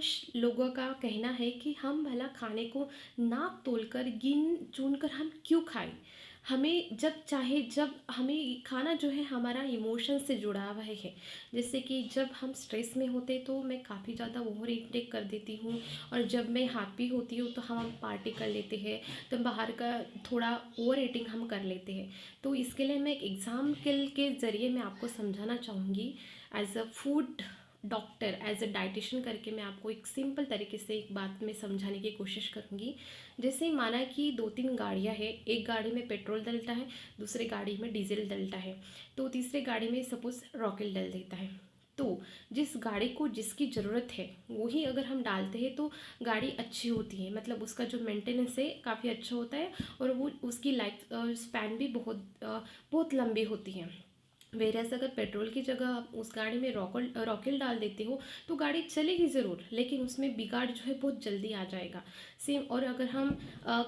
अधिकांश लोगों का कहना है कि हम भला खाने को नाप तोलकर गिन चुन कर हम क्यों खाएं। हमें जब चाहे जब हमें खाना जो है हमारा इमोशन से जुड़ा हुआ है। जैसे कि जब हम स्ट्रेस में होते तो मैं काफ़ी ज़्यादा ओवर इनटेक कर देती हूँ, और जब मैं हैप्पी होती हूँ तो हम पार्टी कर लेते हैं, तो बाहर का थोड़ा ओवर ईटिंग हम कर लेते हैं। तो इसके लिए मैं एक एग्ज़ाम्पल के ज़रिए मैं आपको समझाना चाहूँगी। As a food doctor, as a dietitian करके मैं आपको एक सिंपल तरीके से एक बात में समझाने की कोशिश करूँगी। जैसे माना कि दो तीन गाड़ियाँ हैं, एक गाड़ी में पेट्रोल डलता है, दूसरी गाड़ी में डीजल डलता है, तो तीसरी गाड़ी में सपोज़ रॉकेल डल देता है। तो जिस गाड़ी को जिसकी ज़रूरत है वही अगर हम डालते हैं तो गाड़ी अच्छी होती है, मतलब उसका जो मेंटेनेंस है काफ़ी अच्छा होता है, और वो उसकी लाइफ स्पैन भी बहुत लंबी होती है। वेरएज़ अगर पेट्रोल की जगह आप उस गाड़ी में रॉकेल डाल देते हो तो गाड़ी चलेगी ज़रूर, लेकिन उसमें बिगाड़ जो है बहुत जल्दी आ जाएगा। सेम, और अगर हम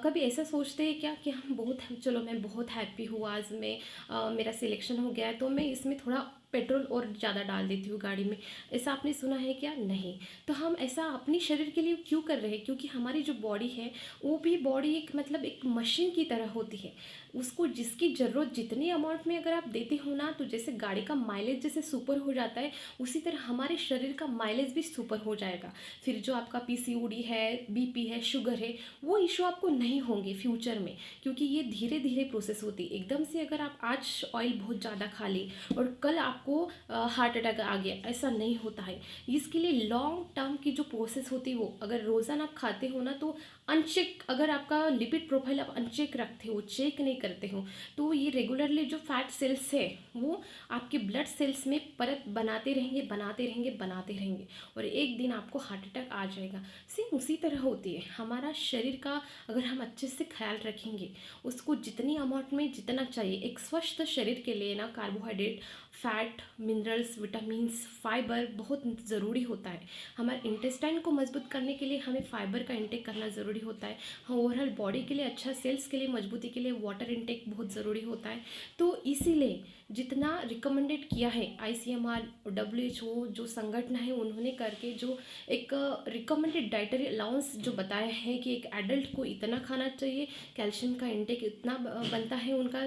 कभी ऐसा सोचते हैं क्या कि हम बहुत, चलो मैं बहुत हैप्पी हूँ आज, मैं मेरा सिलेक्शन हो गया है तो मैं इसमें थोड़ा पेट्रोल और ज़्यादा डाल देती हूँ गाड़ी में। ऐसा आपने सुना है क्या? नहीं। तो हम ऐसा अपने शरीर के लिए क्यों कर रहे हैं? क्योंकि हमारी जो बॉडी है वो भी बॉडी एक मतलब एक मशीन की तरह होती है। उसको जिसकी ज़रूरत जितनी अमाउंट में अगर आप देते हो ना, तो जैसे गाड़ी का माइलेज जैसे सुपर हो जाता है, उसी तरह हमारे शरीर का माइलेज भी सुपर हो जाएगा। फिर जो आपका पीसीओडी है, बीपी है, शुगर है, वो इशू आपको नहीं होंगे फ्यूचर में, क्योंकि ये धीरे धीरे प्रोसेस होती है। एकदम से अगर आप आज ऑयल बहुत ज़्यादा खा ले और कल आपको हार्ट अटैक आ गया, ऐसा नहीं होता है। इसके लिए लॉन्ग टर्म की जो प्रोसेस होती है, वो अगर रोज़ाना आप खाते हो ना, तो अनचेक, अगर आपका लिपिड प्रोफाइल आप अनचेक रखते हो, चेक नहीं करते हो, तो ये रेगुलरली जो फैट सेल्स है वो आपके ब्लड सेल्स में परत बनाते रहेंगे, बनाते रहेंगे, बनाते रहेंगे, और एक दिन आपको हार्ट अटैक आ जाएगा। सेम उसी तरह होती है हमारा शरीर का। अगर हम अच्छे से ख्याल रखेंगे, उसको जितनी अमाउंट में जितना चाहिए, एक स्वस्थ शरीर के लिए ना carbohydrate, fat, minerals, vitamins, fibre बहुत ज़रूरी होता है। हमारे इंटेस्टाइन को मजबूत करने के लिए हमें फाइबर का इंटेक करना ज़रूरी होता है। हाँ, ओवरऑल बॉडी के लिए अच्छा, सेल्स के लिए मजबूती के लिए वाटर इंटेक बहुत ज़रूरी होता है। तो इसीलिए जितना रिकमेंडेड किया है आईसीएमआर, डब्ल्यूएचओ जो संगठन है, उन्होंने करके जो एक रिकमेंडेड डाइटरी अलाउंस जो बताया है कि एक एडल्ट को इतना खाना चाहिए, कैल्शियम का इंटेक इतना बनता है उनका,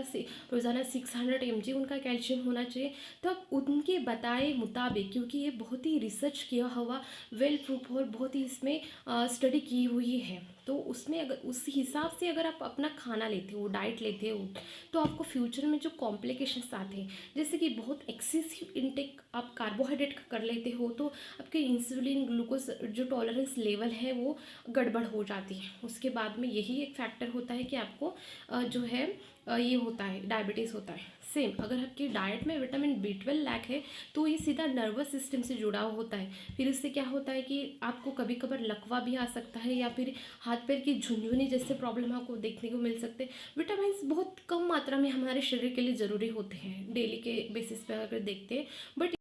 रोज़ाना 600 mg उनका कैल्शियम होना चाहिए। तो अब उनके बताए मुताबिक, क्योंकि ये बहुत ही रिसर्च किया हुआ, वेल प्रूफ और बहुत ही इसमें स्टडी की हुई है, तो उसमें अगर उस हिसाब से अगर आप अपना खाना लेते हो, डाइट लेते हो, तो आपको फ्यूचर में जो कॉम्प्लिकेशंस आते हैं, जैसे कि बहुत एक्सेसिव इनटेक आप कार्बोहाइड्रेट का कर लेते हो, तो आपके इंसुलिन, ग्लूकोज जो टॉलरेंस लेवल है वो गड़बड़ हो जाती है। उसके बाद में यही एक फैक्टर होता है कि आपको जो है ये होता है, डायबिटीज़ होता है। सेम अगर आपकी डाइट में विटामिन B12 लैक है, तो ये सीधा नर्वस सिस्टम से जुड़ा हुआ होता है। फिर इससे क्या होता है कि आपको कभी कभार लकवा भी आ सकता है, या फिर हाथ पैर की झुनझुनी जैसे प्रॉब्लम आपको देखने को मिल सकते हैं। विटामिन बहुत कम मात्रा में हमारे शरीर के लिए ज़रूरी होते हैं डेली के बेसिस पे अगर देखते हैं, बट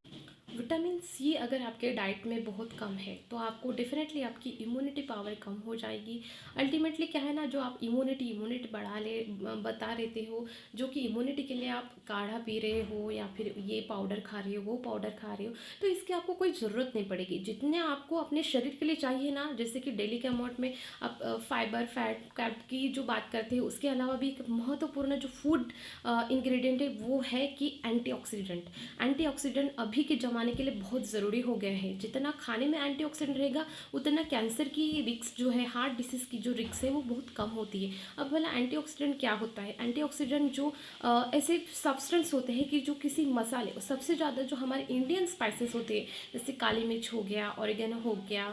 विटामिन सी अगर आपके डाइट में बहुत कम है तो आपको डेफिनेटली आपकी इम्यूनिटी पावर कम हो जाएगी। अल्टीमेटली क्या है ना, जो आप इम्यूनिटी बढ़ा ले बता रहते हो, जो कि इम्यूनिटी के लिए आप काढ़ा पी रहे हो या फिर ये पाउडर खा रहे हो, वो पाउडर खा रहे हो, तो इसकी आपको कोई ज़रूरत नहीं पड़ेगी। जितने आपको अपने शरीर के लिए चाहिए ना, जैसे कि डेली के अमाउंट में आप फाइबर, फैट, कार्ब की जो बात करते हैं, उसके अलावा भी एक महत्वपूर्ण जो फूड इंग्रेडिएंट है वो है कि एंटीऑक्सीडेंट। एंटीऑक्सीडेंट अभी के ज़माने के लिए बहुत ज़रूरी हो गया है। जितना खाने में एंटीऑक्सीडेंट रहेगा, उतना कैंसर की रिस्क जो है, हार्ट डिसीज़ की जो रिस्क है वो बहुत कम होती है। अब भला एंटीऑक्सीडेंट क्या होता है? एंटीऑक्सीडेंट जो ऐसे सब्सटेंस होते हैं कि जो किसी मसाले, सबसे ज़्यादा जो हमारे इंडियन स्पाइसेस होते हैं, जैसे काली मिर्च हो गया, ऑरिगेनो हो गया,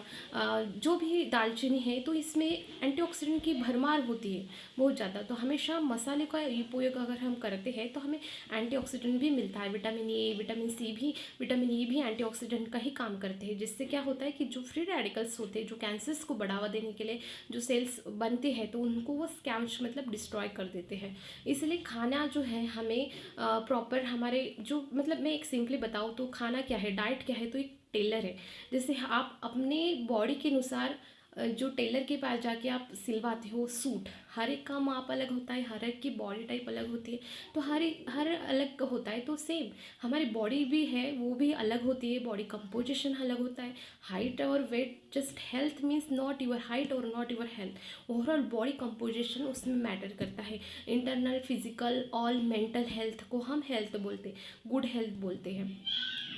जो भी दालचीनी है, तो इसमें एंटीऑक्सीडेंट की भरमार होती है बहुत ज़्यादा। तो हमेशा मसाले का उपयोग अगर हम करते हैं तो हमें एंटीऑक्सीडेंट भी मिलता है। विटामिन ए, विटामिन सी भी, विटामिन ई भी एंटीऑक्सीडेंट का ही काम करते हैं, जिससे क्या होता है कि जो फ्री रेडिकल्स होते हैं, जो कैंसर्स को बढ़ावा देने के लिए जो सेल्स बनते हैं, तो उनको वो स्कैम्स मतलब डिस्ट्रॉय कर देते हैं। इसलिए खाना जो है हमें प्रॉपर, हमारे जो मतलब मैं एक सिंपली बताऊँ तो खाना क्या है, डाइट क्या है, तो एक टेलर है। जैसे आप अपने बॉडी के अनुसार जो टेलर के पास जाके आप सिलवाते हो सूट, हर एक का माप अलग होता है, हर एक की बॉडी टाइप अलग होती है, तो हर अलग होता है। तो सेम हमारी बॉडी भी है, वो भी अलग होती है, बॉडी कंपोजिशन अलग होता है। हाइट और weight just health means not your height और not your health, overall body composition उसमें मैटर करता है। Internal physical all mental health को हम हेल्थ बोलते हैं, गुड हेल्थ बोलते हैं।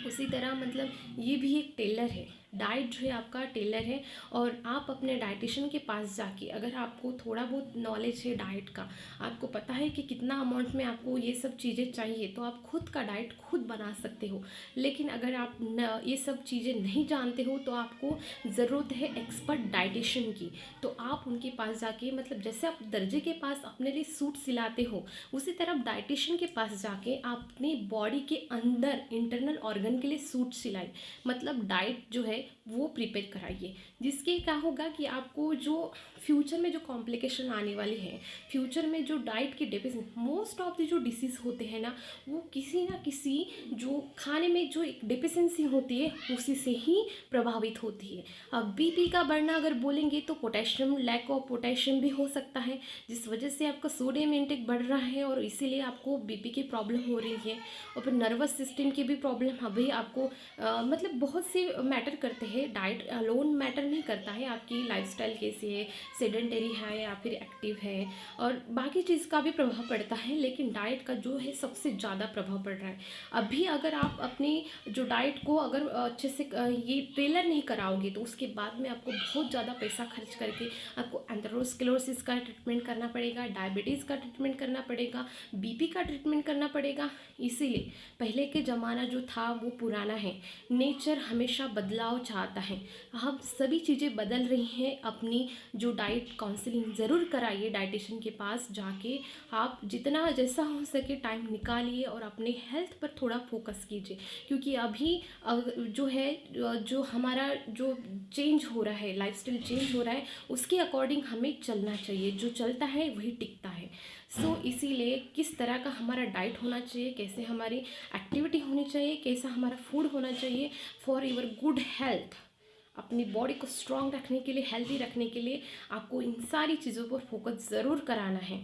उसी तरह मतलब ये भी एक टेलर है, डाइट जो है आपका टेलर है। और आप अपने डाइटिशियन के पास जाके अगर आपको थोड़ा बहुत नॉलेज है डाइट का, आपको पता है कि कितना अमाउंट में आपको ये सब चीज़ें चाहिए, तो आप खुद का डाइट खुद बना सकते हो। लेकिन अगर आप ये सब चीज़ें नहीं जानते हो तो आपको ज़रूरत है एक्सपर्ट डाइटिशियन की। तो आप उनके पास जाके मतलब जैसे आप दर्जी के पास अपने लिए सूट सिलाते हो, उसी तरह आप डाइटिशियन के पास जाके आप अपनी बॉडी के अंदर इंटरनल ऑर्गन के लिए सूट सिलाई, मतलब डाइट जो है वो प्रिपेयर कराइए। जिसके क्या होगा कि आपको जो फ्यूचर में जो कॉम्प्लिकेशन आने वाली है, फ्यूचर में जो डाइट की डेफिशिएंसी, मोस्ट ऑफ द जो डिसीज़ होते हैं ना, वो किसी ना किसी जो खाने में जो एक डेफिशिएंसी होती है उसी से ही प्रभावित होती है। अब बीपी का बढ़ना अगर बोलेंगे तो पोटेशियम, लैक ऑफ पोटेशियम भी हो सकता है, जिस वजह से आपका सोडियम इंटेक बढ़ रहा है और इसीलिए आपको बीपी की प्रॉब्लम हो रही है। और फिर नर्वस सिस्टम की भी प्रॉब्लम अभी आपको मतलब बहुत से मैटर करते हैं, डाइट अलोन मैटर नहीं करता है, आपकी लाइफस्टाइल कैसी है, सेडेंटरी है या फिर एक्टिव है, और बाकी चीज़ का भी प्रभाव पड़ता है, लेकिन डाइट का जो है सबसे ज़्यादा प्रभाव पड़ रहा है। अभी अगर आप अपनी जो डाइट को अगर अच्छे से ये ट्रेलर नहीं कराओगे तो उसके बाद में आपको बहुत ज़्यादा पैसा खर्च करके आपको एंथेरोस्क्लेरोसिस का ट्रीटमेंट करना पड़ेगा, डायबिटीज़ का ट्रीटमेंट करना पड़ेगा, बीपी का ट्रीटमेंट करना पड़ेगा। इसीलिए पहले के ज़माना जो था वो पुराना है, नेचर हमेशा बदलाव चाहता है। हम सभी चीज़ें बदल रही हैं, अपनी जो डाइट काउंसलिंग ज़रूर कराइए डाइटिशियन के पास जाके। आप जितना जैसा हो सके टाइम निकालिए और अपने हेल्थ पर थोड़ा फोकस कीजिए, क्योंकि अभी जो है जो हमारा जो चेंज हो रहा है, लाइफस्टाइल चेंज हो रहा है, उसके अकॉर्डिंग हमें चलना चाहिए, जो चलता है वही टिकता है। इसीलिए किस तरह का हमारा डाइट होना चाहिए, कैसे हमारी एक्टिविटी होनी चाहिए, कैसा हमारा फूड होना चाहिए फॉर योर गुड हेल्थ, अपनी बॉडी को स्ट्रांग रखने के लिए, हेल्दी रखने के लिए आपको इन सारी चीज़ों पर फोकस ज़रूर कराना है।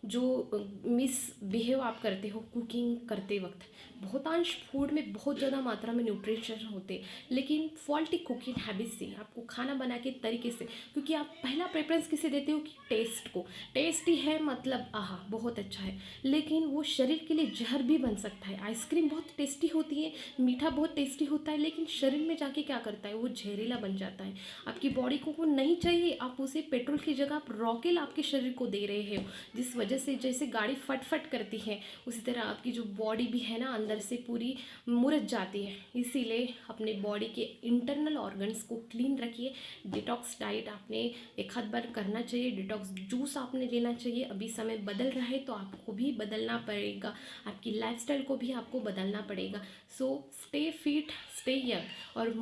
जो मिसबिहेव आप करते हो कुकिंग करते वक्त, बहुतांश फूड में बहुत ज़्यादा मात्रा में न्यूट्रिशन होते हैं, लेकिन फॉल्टी कुकिंग हैबिट से आपको खाना बना के तरीके से, क्योंकि आप पहला प्रेफरेंस किसे देते हो कि टेस्ट को, टेस्टी है मतलब आहा बहुत अच्छा है, लेकिन वो शरीर के लिए जहर भी बन सकता है। आइसक्रीम बहुत टेस्टी होती है, मीठा बहुत टेस्टी होता है, लेकिन शरीर में जाके क्या करता है, वो जहरीला बन जाता है। आपकी बॉडी को वो नहीं चाहिए, आप उसे पेट्रोल की जगह आप रॉकेल आपके शरीर को दे रहे हो, जिस वजह से जैसे गाड़ी फट फट करती है उसी तरह आपकी जो बॉडी भी है ना अंदर से पूरी मुरझ जाती है। इसीलिए अपने बॉडी के इंटरनल ऑर्गन्स को क्लीन रखिए। डिटॉक्स डाइट आपने एक हाथ बार करना चाहिए, डिटॉक्स जूस आपने लेना चाहिए। अभी समय बदल रहा है तो आपको भी बदलना पड़ेगा, आपकी लाइफस्टाइल को भी आपको बदलना पड़ेगा। स्टे फिट, स्टे यंग और